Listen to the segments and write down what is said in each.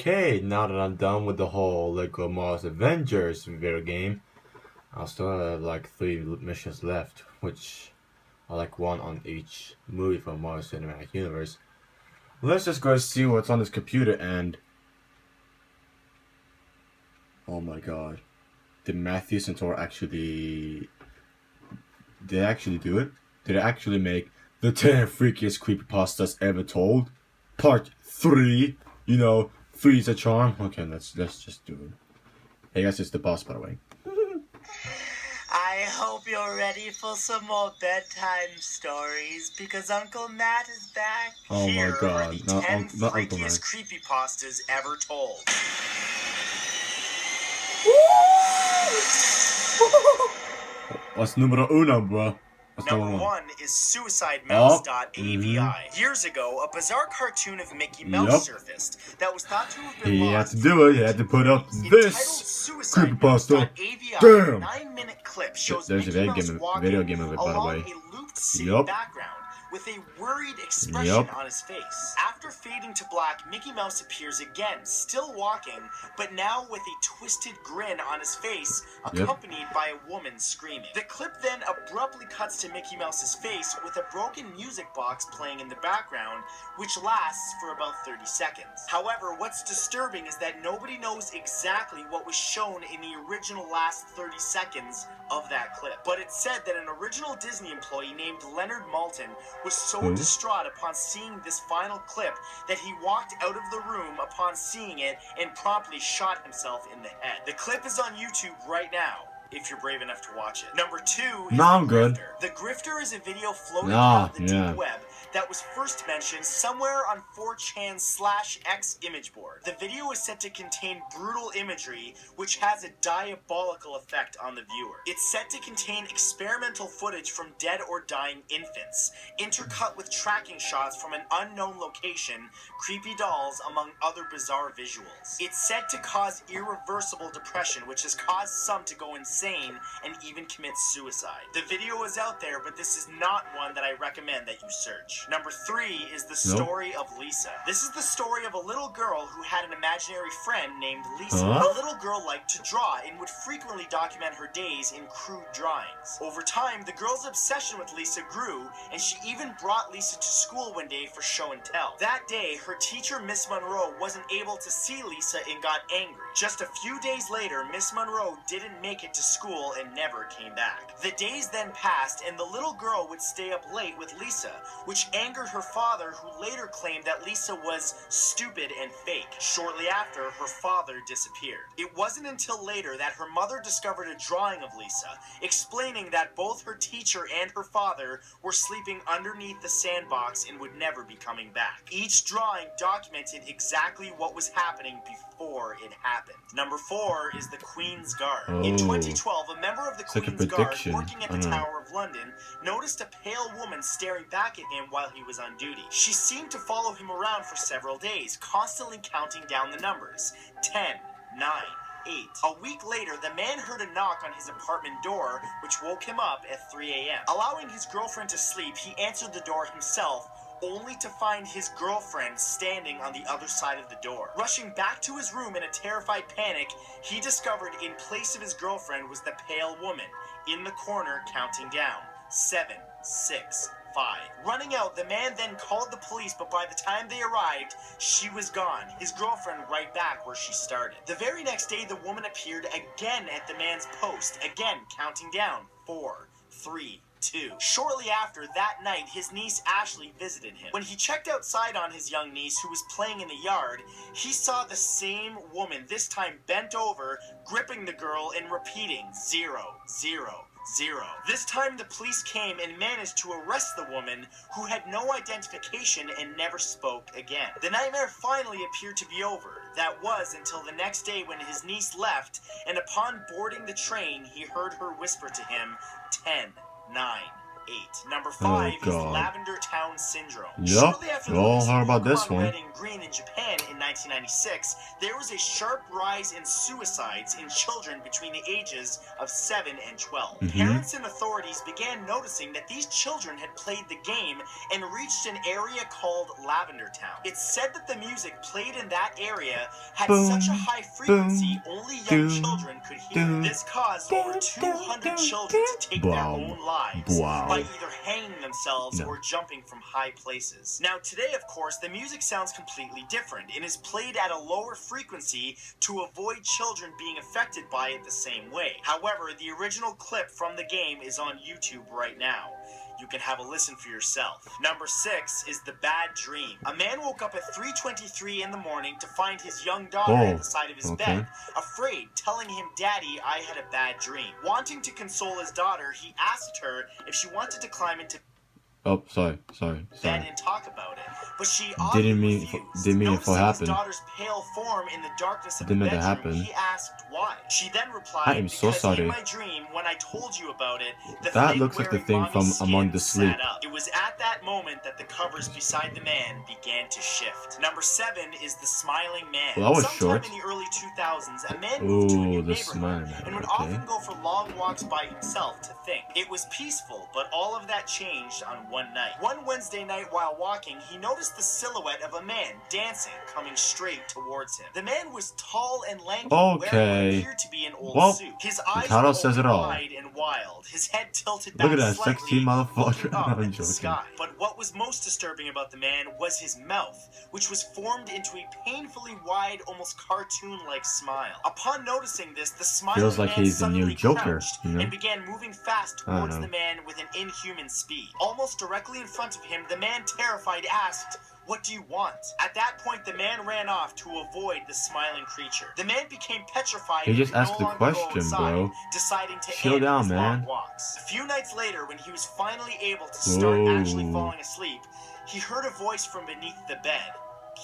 Okay, now that I'm done with the whole Lego Mars Avengers video game, I still have like 3 missions left, which are like one on each movie from Mars Cinematic Universe. Let's just go see what's on this computer and... Oh my god. Did Matthews and Thor actually... Did they actually do it? Did they actually make the 10 freakiest creepypastas ever told? Part 3, you know, 3 is a charm. Okay, let's just do it. Hey guys, it's the boss, by the way. I hope you're ready for some more bedtime stories, because Uncle Matt is back. Oh Here my god, are the not 10 Uncle Matt. freakiest creepypastas ever told. What's numerouno, bro? Number 1 is suicidemouse.avi. Years ago, a bizarre cartoon of Mickey Mouse surfaced that was thought to have been He lost. had to do it. He had to put up this creepypasta. Damn! 9-minute clip shows There's a Mickey Mouse video game of it, by the way. along a looped city background with a worried expression on his face. After fading to black, Mickey Mouse appears again, still walking, but now with a twisted grin on his face, accompanied by a woman screaming. The clip then abruptly cuts to Mickey Mouse's face with a broken music box playing in the background, which lasts for about 30 seconds. However, what's disturbing is that nobody knows exactly what was shown in the original last 30 seconds of that clip. But it's said that an original Disney employee named Leonard Maltin was so distraught upon seeing this final clip that he walked out of the room upon seeing it and promptly shot himself in the head. The clip is on YouTube right now, if you're brave enough to watch it. Number 2 is the Grifter. The Grifter is a video floating out the deep web that was first mentioned somewhere on 4chan/X image board. The video is said to contain brutal imagery, which has a diabolical effect on the viewer. It's said to contain experimental footage from dead or dying infants, intercut with tracking shots from an unknown location, creepy dolls, among other bizarre visuals. It's said to cause irreversible depression, which has caused some to go insane and even commit suicide. The video is out there, but this is not one that I recommend that you search. Number 3 is the story of Lisa. This is the story of a little girl who had an imaginary friend named Lisa. The little girl liked to draw and would frequently document her days in crude drawings. Over time, the girl's obsession with Lisa grew, and she even brought Lisa to school one day for show and tell. That day, her teacher, Miss Monroe, wasn't able to see Lisa and got angry. Just a few days later, Miss Monroe didn't make it to school and never came back. The days then passed, and the little girl would stay up late with Lisa, which angered her father, who later claimed that Lisa was stupid and fake. Shortly after, her father disappeared. It wasn't until later that her mother discovered a drawing of Lisa, explaining that both her teacher and her father were sleeping underneath the sandbox and would never be coming back. Each drawing documented exactly what was happening before it happened. Number 4 is the Queen's Guard. In 2012, a member of the Queen's Guard working at the Tower of London noticed a pale woman staring back at him while he was on duty. She seemed to follow him around for several days, constantly counting down the numbers. 10, 9, 8. A week later, the man heard a knock on his apartment door, which woke him up at 3 a.m. Allowing his girlfriend to sleep, he answered the door himself, only to find his girlfriend standing on the other side of the door. Rushing back to his room in a terrified panic, he discovered in place of his girlfriend was the pale woman, in the corner counting down. 7, 6, 5. Running out, the man then called the police, but by the time they arrived, she was gone, his girlfriend right back where she started. The very next day, the woman appeared again at the man's post, again counting down. 4, 3, 2. Shortly after, that night, his niece Ashley visited him. When he checked outside on his young niece, who was playing in the yard, he saw the same woman, this time bent over, gripping the girl and repeating 0, 0, 0. This time the police came and managed to arrest the woman, who had no identification and never spoke again. The nightmare finally appeared to be over. That was until the next day when his niece left, and upon boarding the train, he heard her whisper to him, 10, 9, 8. Number 5 is Lavender Town Syndrome. Shortly after the release of Pokemon Red and Green in Japan in 1996, there was a sharp rise in suicides in children between the ages of 7 and 12. Parents and authorities began noticing that these children had played the game and reached an area called Lavender Town. It's said that the music played in that area had such a high frequency only young children could hear. This caused over 200 children to take their own lives by either hanging themselves or jumping from high places. Now today, of course, the music sounds completely different and is played at a lower frequency to avoid children being affected by it the same way. However, the original clip from the game is on YouTube right now. You can have a listen for yourself. Number 6 is The Bad Dream. A man woke up at 3:23 in the morning to find his young daughter at the side of his bed, afraid, telling him, "Daddy, I had a bad dream." Wanting to console his daughter, he asked her if she wanted to climb into sorry. bed and talk about it, but she Didn't mean it for happen. His daughter's pale form in the darkness of the Didn't mean to bedroom, happen. he asked why. She then replied, I am so "Because sorry. in my dream, when I told you about it, the That thing looks like the wearing thing from mommy's Among skin the Sleep. sat up." It was at that moment that the covers beside the man began to shift. Number 7 is The Smiling Man. Well, that was Sometime short. in the early 2000s, a man moved to a new The neighborhood Smiling Man, and would okay. often go for long walks by himself to think. It was peaceful, but all of that changed on one night. One Wednesday night while walking, he noticed the silhouette of a man dancing, coming straight towards him. The man was tall and lanky, wearing what appeared to be an old suit. His eyes title were says it all. wide and wild, his head tilted Look back at that slightly, sexy motherfucker. looking up I'm at the joking. sky. But what was most disturbing about the man was his mouth, which was formed into a painfully wide, almost cartoon-like smile. Upon noticing this, the smiling Feels like man he's the new suddenly Joker, crouched you know? and began moving fast towards the man with an inhuman speed. Almost directly in front of him, the man, terrified, asked, "What do you want?" At that point, the man ran off to avoid the smiling creature. The man became petrified. He just and asked could no the longer go question, outside, bro. deciding to Chill end down, his man. long walks. A few nights later, when he was finally able to start actually falling asleep, he heard a voice from beneath the bed.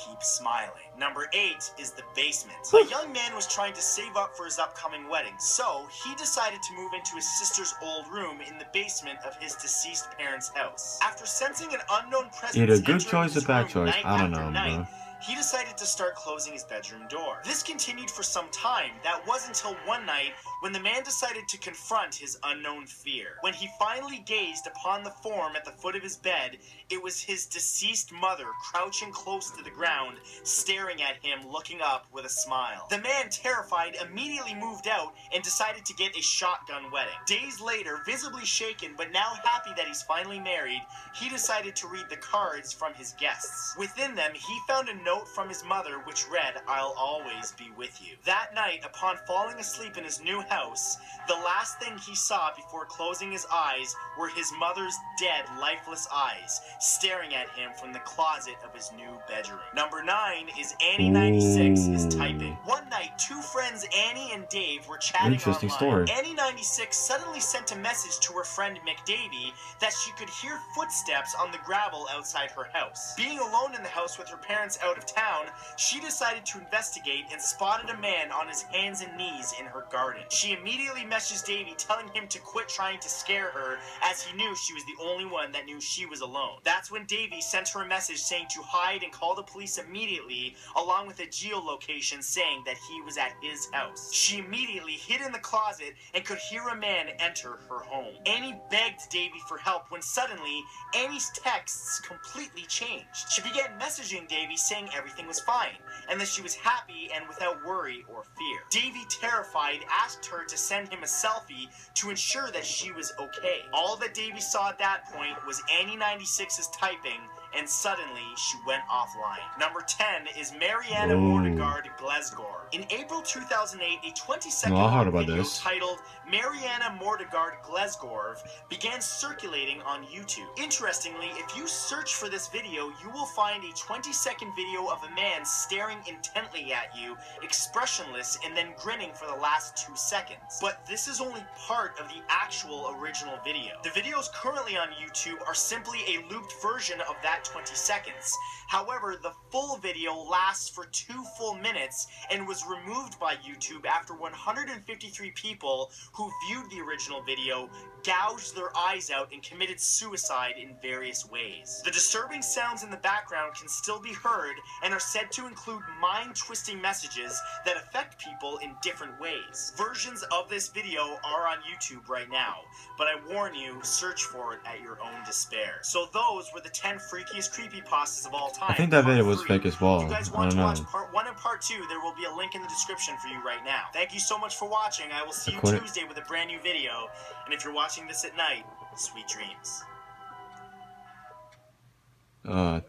"Keep smiling." Number 8 is The Basement. A young man was trying to save up for his upcoming wedding, so he decided to move into his sister's old room in the basement of his deceased parents' house. After sensing an unknown presence Either good entering choice or his bad room choice. night I don't after know, night, bro. he decided to start closing his bedroom door. This continued for some time. That was until one night when the man decided to confront his unknown fear. When he finally gazed upon the form at the foot of his bed, it was his deceased mother crouching close to the ground, staring at him, looking up with a smile. The man, terrified, immediately moved out and decided to get a shotgun wedding. Days later, visibly shaken but now happy that he's finally married, he decided to read the cards from his guests. Within them, he found a note from his mother which read, "I'll always be with you." That night, upon falling asleep in his new house, the last thing he saw before closing his eyes were his mother's dead, lifeless eyes, staring at him from the closet of his new bedroom. Number 9 is Annie 96 is typing. One night, two friends Annie and Dave were chatting Interesting online. story. Annie 96 suddenly sent a message to her friend McDavie that she could hear footsteps on the gravel outside her house. Being alone in the house with her parents out of town, she decided to investigate and spotted a man on his hands and knees in her garden. She immediately messaged Davey telling him to quit trying to scare her, as he knew she was the only one that knew she was alone. That's when Davey sent her a message saying to hide and call the police immediately, along with a geolocation saying that he was at his house. She immediately hid in the closet and could hear a man enter her home. Annie begged Davey for help when suddenly Annie's texts completely changed. She began messaging Davey saying everything was fine and that she was happy and without worry or fear. Davey, terrified, asked her to send him a selfie to ensure that she was okay. All that Davey saw at that point was Annie 96's typing, and suddenly she went offline. Number 10 is Mariana Mordegard Glesgor. In April 2008, a 20-second video titled Mariana Mordegard Glesgor began circulating on YouTube. Interestingly, if you search for this video, you will find a 20-second video of a man staring intently at you, expressionless, and then grinning for the last 2 seconds. But this is only part of the actual original video. The videos currently on YouTube are simply a looped version of that 20 seconds. However, the full video lasts for 2 full minutes and was removed by YouTube after 153 people who viewed the original video gouged their eyes out and committed suicide in various ways. The disturbing sounds in the background can still be heard and are said to include mind-twisting messages that affect people in different ways. Versions of this video are on YouTube right now, but I warn you, search for it at your own despair. So those were the 10 freakiest creepypastas of all time. I think that video was Part 3. fake as well. If you guys I want don't to watch know. part 1 and part 2, there will be a link in the description for you right now. Thank you so much for watching. I will see you Tuesday with a brand new video. And if you're watching this at night, sweet dreams.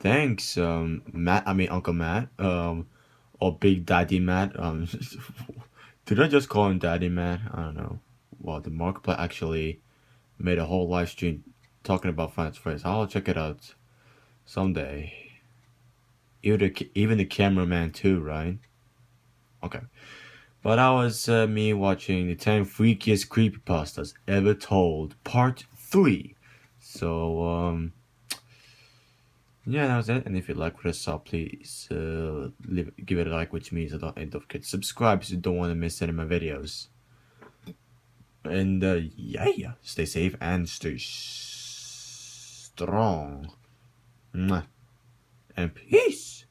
Thanks, Matt. I mean, Uncle Matt. Or Big Daddy Matt. Did I just call him Daddy Matt? I don't know. Well, the Markiplier actually made a whole live stream talking about Finance Phrase. I'll check it out someday. Even the cameraman too, right? Okay. But that was me watching the 10 freakiest creepypastas ever told, part 3. So, yeah, that was it. And if you like what I saw, please give it a like, which means don't forget to subscribe so you don't want to miss any of my videos. And yeah, stay safe and stay strong. Mwah. And peace.